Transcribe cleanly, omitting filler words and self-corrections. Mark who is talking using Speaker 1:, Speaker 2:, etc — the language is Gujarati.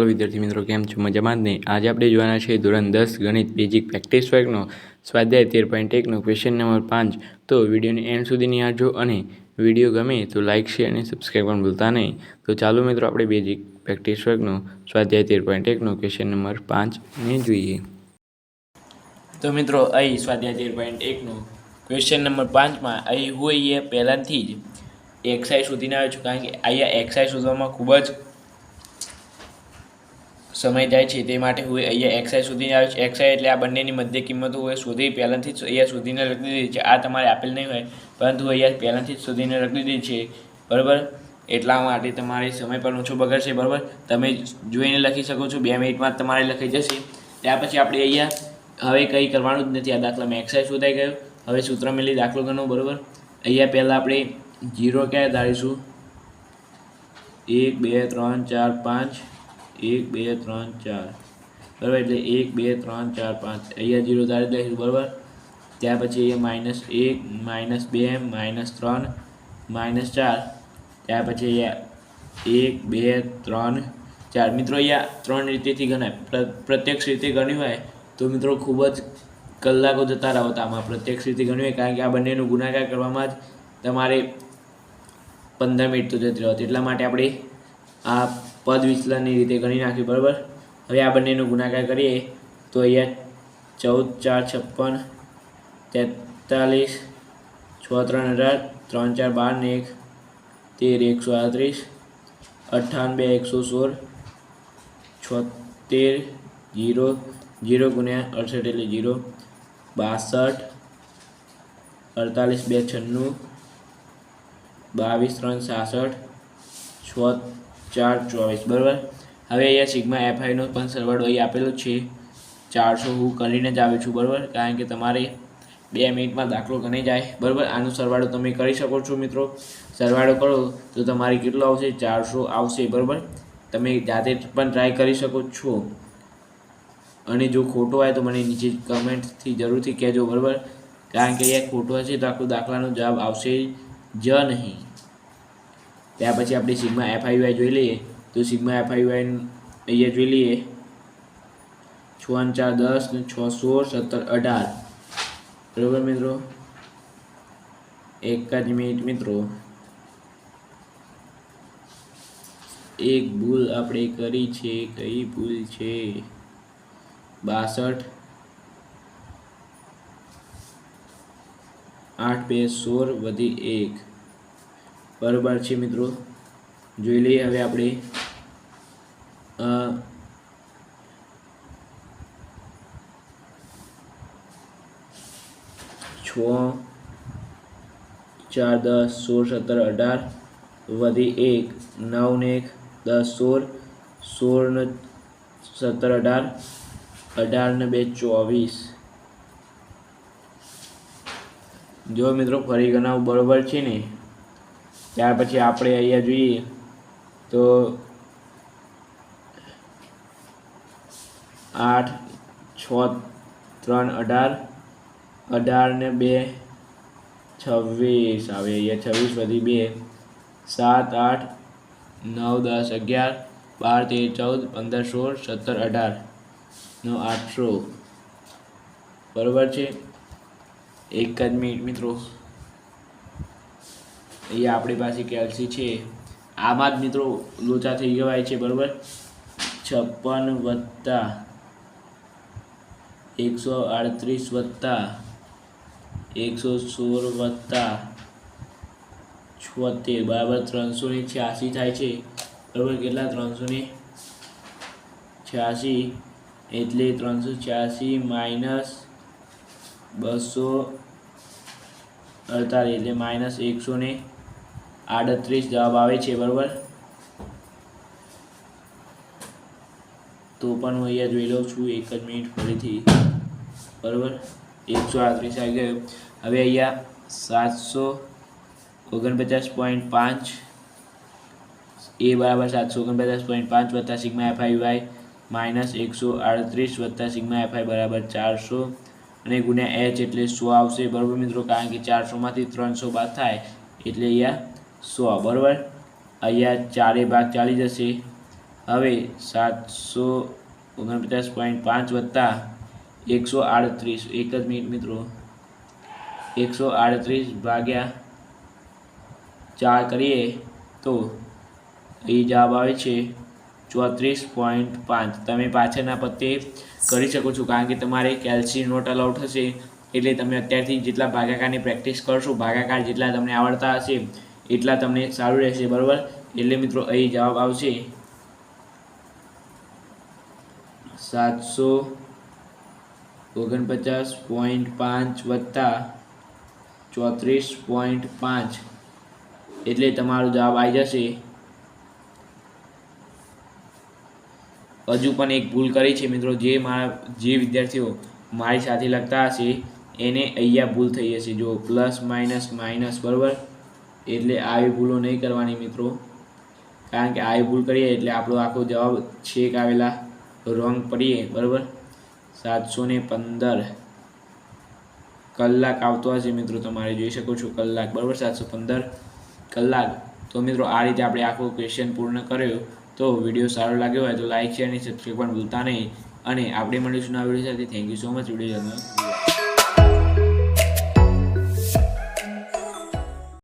Speaker 1: હેલો વિદ્યાર્થી મિત્રો, કેમ છો? મજામાં જ નહીં? આજે આપણે જોવાના છે ધોરણ 10 ગણિત બેઝિક પ્રેક્ટિસ વર્કનો સ્વાધ્યાય 13.1નો ક્વેશ્ચન નંબર 5. તો વિડીયોને એન્ડ સુધી નિહાળજો અને વિડીયો ગમે તો લાઇક, શેર અને સબસ્ક્રાઈબ પણ ભૂલતા નહીં. તો ચાલો મિત્રો, આપણે બેઝિક પ્રેક્ટિસ વર્કનો સ્વાધ્યાય 13.1નો ક્વેશ્ચન નંબર 5ને જોઈએ. તો મિત્રો, અહીં સ્વાધ્યાય 13.1નો ક્વેશ્ચન નંબર 5માં અહીં હું અહીંયા પહેલાંથી જ એક્સઆઈ શોધીને આવ્યો છું, કારણ કે અહીંયા એક્સઆઈ શોધવામાં ખૂબ જ સમય જાય છે. તે માટે હું અહીંયા એક્સઆઈ શોધીને આવ્યો છું. એક્સઆઈ એટલે આ બંનેની મધ્ય કિંમતો હોય શોધી પહેલાંથી જ અહીંયા શોધીને લખી દીધી છે. આ તમારે આપેલ નહીં હોય, પરંતુ અહીંયા પહેલાંથી જ શોધીને લખી દીધી છે, બરાબર. એટલા માટે તમારે સમય પણ ઓછો બગડશે, બરાબર. તમે જોઈને લખી શકો છો, 2 મિનિટમાં તમારે લખાઈ જશે. ત્યાર પછી આપણે અહીંયા હવે કંઈ કરવાનું જ નથી. આ દાખલામાં એક્સઆઈ શોધાઈ ગયો. હવે સૂત્ર મેળવી દાખલો ગણો, બરાબર. અહીંયા પહેલાં આપણે 0 ક્યાં ધારીશું? 1 2 3 4 5, 1 2 3 4, બરાબર. એટલે 1 2 3 4 5 અહીંયા 0 ધારી દઈશું, બરાબર. ત્યાર પછી અહીંયા -1 -2 -3 -4. ત્યાર પછી અહીંયા 1 2 3 4. મિત્રો, અહીંયા 3 રીતેથી ગણાય. પ્રત્યક્ષ રીતે ગણ્યું હોય તો મિત્રો ખૂબ જ કલાકો જતા રહો. આમાં પ્રત્યક્ષ રીતે ગણ્યું હોય, કારણ કે આ બંનેનો ગુણાકાર કરવામાં જ તમારે 15 મિનિટ તો જતી રહો. એટલા માટે આપણે આ પદ વિચલનની રીતે ગણી નાખ્યું, બરાબર. હવે આ બંનેનો ગુણાકાર કરીએ તો અહીંયા 14 4 56, 43 6 3 18, 3 4 12 ને 1 13 138, 98 116, 76 0 0 ગુણ્યા 68 એટલે 0, 62 48 2 96, 22 3 66, 6 4 24, બરાબર. હવે અહીંયા સિગ્મા એફઆઈનો પણ સરવાળો અહીં આપેલો છે 400. હું કરીને જ આવ્યો છું, બરાબર, કારણ કે તમારે 2 મિનિટમાં દાખલો ગણી જાય, બરાબર. આનો સરવાળો તમે કરી શકો છો મિત્રો. સરવાળો કરો તો તમારે કેટલો આવશે? 400 આવશે, બરાબર. તમે જાતે પણ ટ્રાય કરી શકો છો, અને જો ખોટો હોય તો મને નીચે કમેન્ટથી જરૂરથી કહેજો, બરાબર. કારણ કે અહીંયા ખોટો હશે તો આખો દાખલાનો જવાબ આવશે જ નહીં. ત્યાર પછી આપણે સિગ્મા એફઆઈવાય જોઈ લઈએ. તો સિગ્મા એફઆઈવાય અહીંયા જોઈ લઈએ. 6 4 10 6 16 17 18, બરાબર મિત્રો. એક જ મિનિટ મિત્રો, એક ભૂલ આપણે કરી છે. કઈ ભૂલ છે? 62 8 2 16 વધી 1, બરાબર છે મિત્રો. જોઈ લઈએ હવે આપણે 6 4 10 16 17 18 વધી 1, 9 ને 1 10 16, 16 ને 17 18, 18 ને 2 24. જો મિત્રો ફરી ગણાવું, બરાબર છે ને. ત્યાર પછી આપણે અહીંયા જોઈએ તો 8 6 3 18, 18 ને 2 26 આવે. અહીંયા 26 વધી 2, 7 8 9 10 11 12 13 14 15 16 17 18 નો 800, બરાબર છે. એક જ મિનિટ મિત્રો, અહીંયા આપણી પાસે કેલ્સી છે. આમાં જ મિત્રો લોચા થઈ ગવાય છે, બરાબર. 56 વત્તા 138 વત્તા 116 વત્તા 76, બરાબર 386 થાય છે, બરાબર. કેટલા? 386 એટલે 386 માઇનસ 248 એટલે માઇનસ 138 જવાબ આવે છે, બરાબર. તો પણ હું અહીંયા જોઈ લઉં છું. એક જ મિનિટ ફરીથી, બરાબર. 138 આવી ગયો. હવે અહીંયા 749.5 એ બરાબર 749.5 વત્તા સિગ્મા એફઆઈ વાય માઇનસ 138 વત્તા સિગ્મા એફઆઈ બરાબર 400 અને ગુણ્યા એચ એટલે 100 આવશે, બરાબર મિત્રો. કારણ કે 400માંથી 300 બાદ થાય એટલે અહીંયા 100, બરાબર. અહીંયા 4 ભાગ ચાલી જશે હવે 749.5 વત્તા 138, એક જ મિનિટ મિત્રો, 138 ભાગ્યા 4 કરીએ તો એ જવાબ આવે છે 34.5. તમે પાછળના પત્તે કરી શકો છો, કારણ કે તમારે કેલ્સી નોટ અલાઉડ થશે, એટલે તમે અત્યારથી જેટલા ભાગાકારની પ્રેક્ટિસ કરશો, ભાગાકાર જેટલા તમને આવડતા હશે એટલા તમને સારું રહેશે, બરાબર. એટલે મિત્રો અહીં જવાબ આવશે 749.5 વત્તા 34.5, એટલે તમારો જવાબ આવી જશે. હજુ પણ એક ભૂલ કરી છે મિત્રો, જે વિદ્યાર્થીઓ મારી સાથે લખતા હશે એને અહીંયા ભૂલ થઈ હશે, જો પ્લસ માઇનસ માઇનસ, બરાબર. એટલે આવી ભૂલો નહીં કરવાની મિત્રો, કારણ કે આવી ભૂલ કરીએ એટલે આપણો આખો જવાબ છેક આવેલા રોંગ પડીએ, બરાબર. 715 કલાક આવતો હશે મિત્રો, તમારે જોઈ શકો છો કલાક, બરાબર. 715 કલાક. તો મિત્રો આ રીતે આપણે આખો ક્વેશ્ચન પૂર્ણ કર્યો. તો વિડીયો સારો લાગ્યો હોય તો લાઇક, શેર અને સબસ્ક્રાઈબ પણ ભૂલતા નહીં. અને આપણે મળીશું આ વિડીયો સાથે. Thank you so much video જોવા.